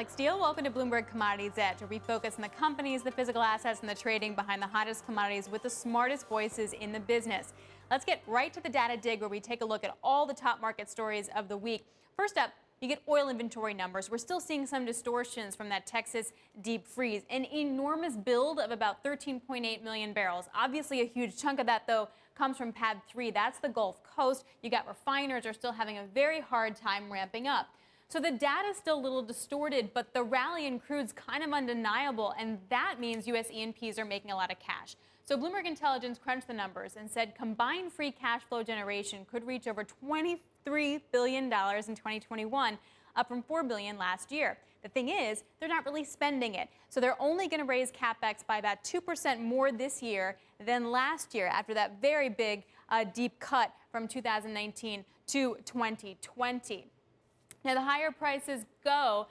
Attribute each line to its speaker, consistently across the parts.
Speaker 1: Alix. Welcome to Bloomberg Commodities Edge, where we focus on the companies, the physical assets, and the trading behind the hottest commodities with the smartest voices in the business. Let's get right to the data dig, where we take a look at all the top market stories of the week. First up, you get oil inventory numbers. We're still seeing some distortions from that Texas deep freeze. An enormous build of about 13.8 million barrels. Obviously, a huge chunk of that, though, comes from Pad 3. That's the Gulf Coast. You got refiners are still having a very hard time ramping up. So the data is still a little distorted, but the rally in crude's kind of undeniable, and that means U.S. E&Ps are making a lot of cash. So Bloomberg Intelligence crunched the numbers and said combined free cash flow generation could reach over $23 billion in 2021, up from $4 billion last year. The thing is, they're not really spending it. So they're only going to raise CapEx by about 2% more this year than last year, after that very big deep cut from 2019 to 2020. Now, the higher prices go,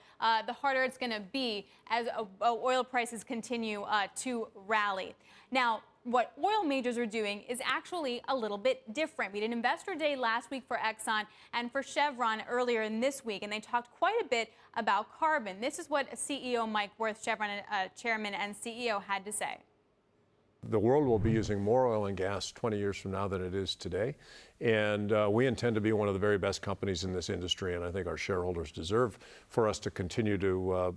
Speaker 1: the harder it's going to be as oil prices continue to rally. Now, what oil majors are doing is actually a little bit different. We did an investor day last week for Exxon and for Chevron earlier in this week, and they talked quite a bit about carbon. This is what CEO Mike Wirth, Chevron chairman and CEO, had to say.
Speaker 2: The world will be using more oil and gas 20 years from now than it is today. And we intend to be one of the very best companies in this industry. And I think our shareholders deserve for us to continue to,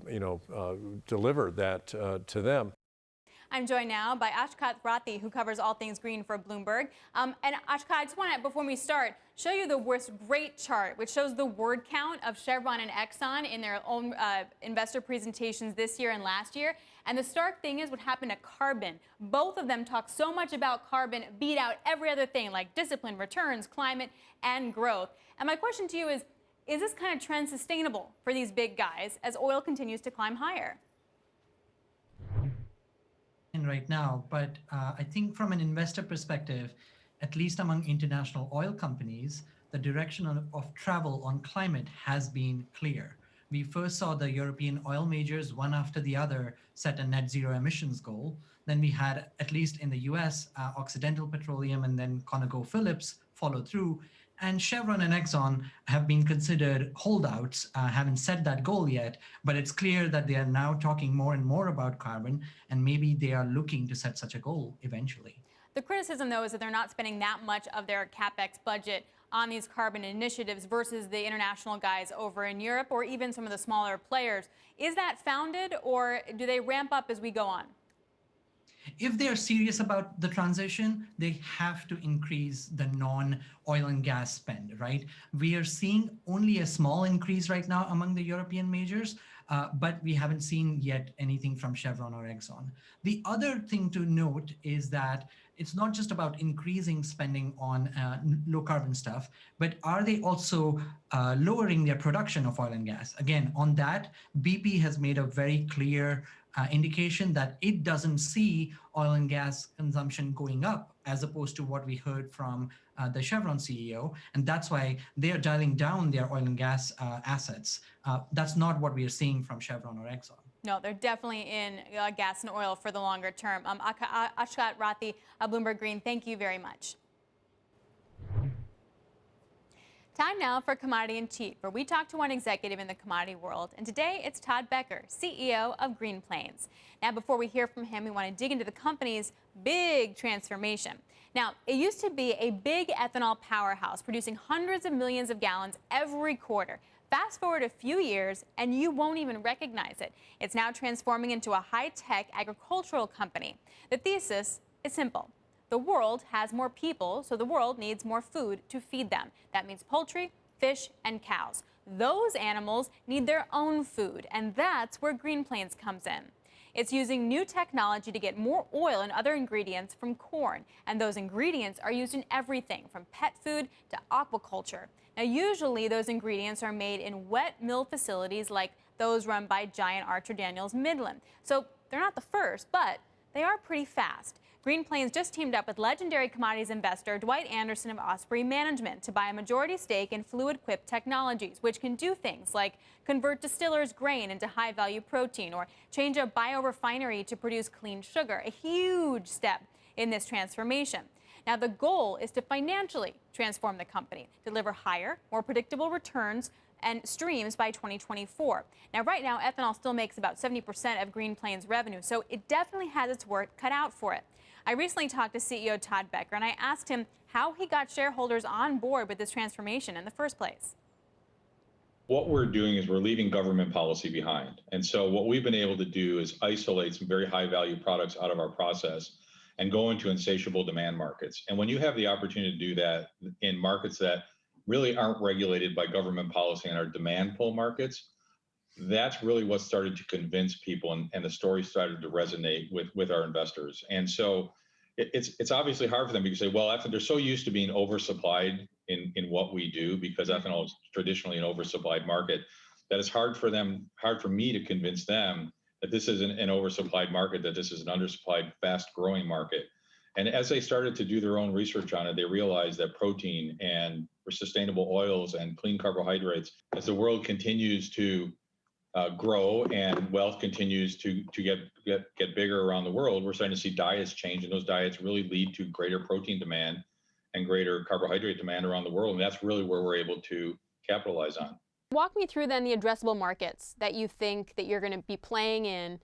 Speaker 2: deliver that to them.
Speaker 1: I'm joined now by Ashkat Rathi, who covers all things green for Bloomberg. And Ashkat, I just want to, before we start, show you the great chart, which shows the word count of Chevron and Exxon in their own investor presentations this year and last year. And the stark thing is what happened to carbon. Both of them talk so much about carbon, beat out every other thing like discipline, returns, climate, and growth. And my question to you is this kind of trend sustainable for these big guys as oil continues to climb higher?
Speaker 3: Right now, but I think from an investor perspective, at least among international oil companies, the direction of travel on climate has been clear. We first saw the European oil majors, one after the other, set a net zero emissions goal. Then we had, at least in the US, Occidental Petroleum and then ConocoPhillips follow through. And Chevron and Exxon have been considered holdouts, haven't set that goal yet, but it's clear that they are now talking more and more about carbon, and maybe they are looking to set such a goal eventually.
Speaker 1: The criticism, though, is that they're not spending that much of their CapEx budget on these carbon initiatives versus the international guys over in Europe or even some of the smaller players. Is that founded, or do they ramp up as we go on?
Speaker 3: If they're serious about the transition, they have to increase the non-oil and gas spend, right? We are seeing only a small increase right now among the European majors, but we haven't seen yet anything from Chevron or Exxon. The other thing to note is that it's not just about increasing spending on low carbon stuff, but are they also lowering their production of oil and gas? Again, on that, BP has made a very clear indication that it doesn't see oil and gas consumption going up, as opposed to what we heard from the Chevron CEO. And that's why they are dialing down their oil and gas assets. That's not what we are seeing from Chevron or Exxon.
Speaker 1: No, they're definitely in gas and oil for the longer term. Ashkat Rathi, Bloomberg Green, thank you very much. Time now for Commodity in Chief, where we talk to one executive in the commodity world. And today it's Todd Becker, CEO of Green Plains. Now, before we hear from him, we want to dig into the company's big transformation. Now, it used to be a big ethanol powerhouse producing hundreds of millions of gallons every quarter. Fast forward a few years, and you won't even recognize it. It's now transforming into a high-tech agricultural company. The thesis is simple. The world has more people, so the world needs more food to feed them. That means poultry, fish, and cows. Those animals need their own food, and that's where Green Plains comes in. It's using new technology to get more oil and other ingredients from corn, and those ingredients are used in everything from pet food to aquaculture. Now, usually those ingredients are made in wet mill facilities like those run by Giant Archer Daniels Midland. So they're not the first, but they are pretty fast. Green Plains just teamed up with legendary commodities investor Dwight Anderson of Osprey Management to buy a majority stake in Fluid Quip Technologies, which can do things like convert distillers' grain into high-value protein or change a biorefinery to produce clean sugar, a huge step in this transformation. Now, the goal is to financially transform the company, deliver higher, more predictable returns, and streams by 2024. Now, right now, ethanol still makes about 70% of Green Plains' revenue, so it definitely has its work cut out for it. I recently talked to CEO Todd Becker, and I asked him how he got shareholders on board with this transformation in the first place.
Speaker 4: What we're doing is we're leaving government policy behind. And so what we've been able to do is isolate some very high value products out of our process and go into insatiable demand markets. And when you have the opportunity to do that in markets that really aren't regulated by government policy and are demand pull markets, that's really what started to convince people, and the story started to resonate with our investors. And so it's obviously hard for them because they're so used to being oversupplied in what we do, because ethanol is traditionally an oversupplied market, that it's hard for me to convince them that this isn't an oversupplied market, that this is an undersupplied, fast growing market. And as they started to do their own research on it, they realized that protein and sustainable oils and clean carbohydrates, as the world continues to grow and wealth continues to get bigger around the world, we're starting to see diets change, and those diets really lead to greater protein demand and greater carbohydrate demand around the world. And that's really where we're able to capitalize on.
Speaker 1: Walk me through then the addressable markets that you think that you're going to be playing in.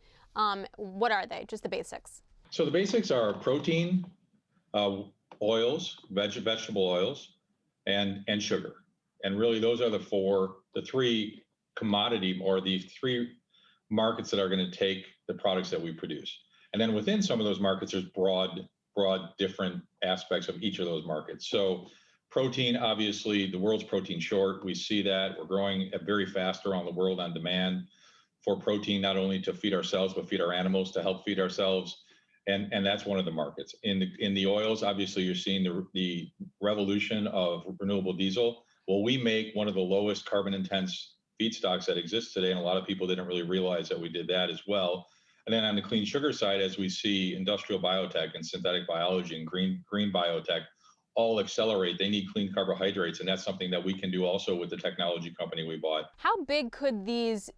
Speaker 1: What are they? Just the basics.
Speaker 4: So the basics are protein, oils, vegetable oils, and sugar. And really those are the three commodity, or the three markets that are going to take the products that we produce. And then within some of those markets, there's broad different aspects of each of those markets. So protein, obviously the world's protein short. We see that we're growing very fast around the world on demand for protein, not only to feed ourselves, but feed our animals, to help feed ourselves. And that's one of the markets. In the oils, obviously you're seeing the revolution of renewable diesel. Well, we make one of the lowest carbon intense feedstocks that exists today, and a lot of people didn't really realize that we did that as well. And then on the clean sugar side, as we see industrial biotech and synthetic biology and green biotech all accelerate, they need clean carbohydrates, and that's something that we can do also with the technology company we bought.
Speaker 1: How big could these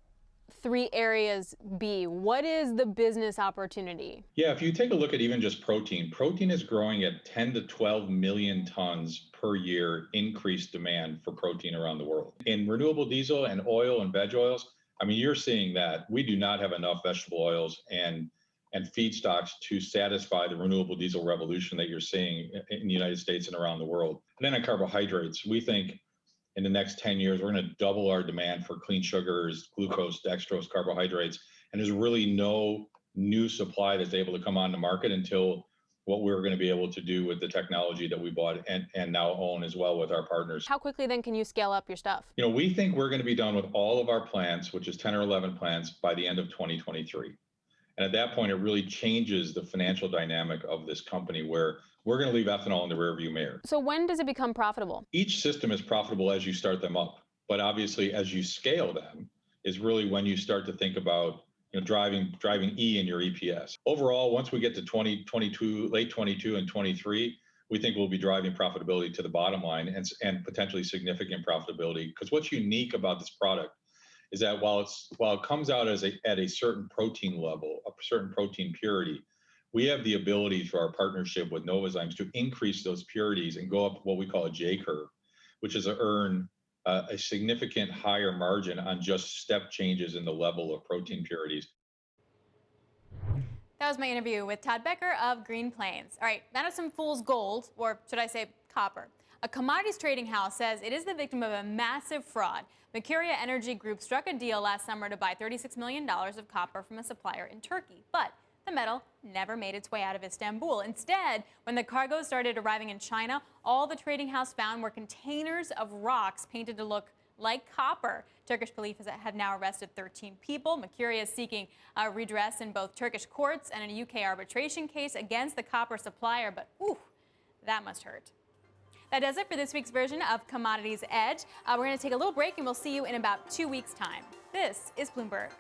Speaker 1: three areas be? What is the business opportunity?
Speaker 4: Yeah, if you take a look at even just protein is growing at 10 to 12 million tons per year increased demand for protein around the world. In renewable diesel and oil and veg oils, I mean, you're seeing that we do not have enough vegetable oils and feedstocks to satisfy the renewable diesel revolution that you're seeing in the United States and around the world. And then on carbohydrates, we think in the next 10 years, we're going to double our demand for clean sugars, glucose, dextrose, carbohydrates. And there's really no new supply that's able to come on the market until what we're going to be able to do with the technology that we bought and now own as well with our partners.
Speaker 1: How quickly then can you scale up your stuff?
Speaker 4: You know, we think we're going to be done with all of our plants, which is 10 or 11 plants, by the end of 2023. And at that point, it really changes the financial dynamic of this company, where we're going to leave ethanol in the rearview mirror.
Speaker 1: So when does it become profitable?
Speaker 4: Each system is profitable as you start them up, but obviously as you scale them is really when you start to think about, you know, driving E in your EPS. Overall, once we get to 2022, late 22 and 23, we think we'll be driving profitability to the bottom line and potentially significant profitability. Because what's unique about this product is that while it comes out at a certain protein level, a certain protein purity, we have the ability through our partnership with Novozymes to increase those purities and go up what we call a J curve, which is to earn a significant higher margin on just step changes in the level of protein purities.
Speaker 1: That was my interview with Todd Becker of Green Plains. All right, now to some fool's gold, or should I say copper. A commodities trading house says it is the victim of a massive fraud. Mercuria Energy Group struck a deal last summer to buy $36 million of copper from a supplier in Turkey. But the metal never made its way out of Istanbul. Instead, when the cargo started arriving in China, all the trading house found were containers of rocks painted to look like copper. Turkish police have now arrested 13 people. Mercuria is seeking redress in both Turkish courts and in a UK arbitration case against the copper supplier. But, ooh, that must hurt. That does it for this week's version of Commodities Edge. We're going to take a little break, and we'll see you in about 2 weeks' time. This is Bloomberg.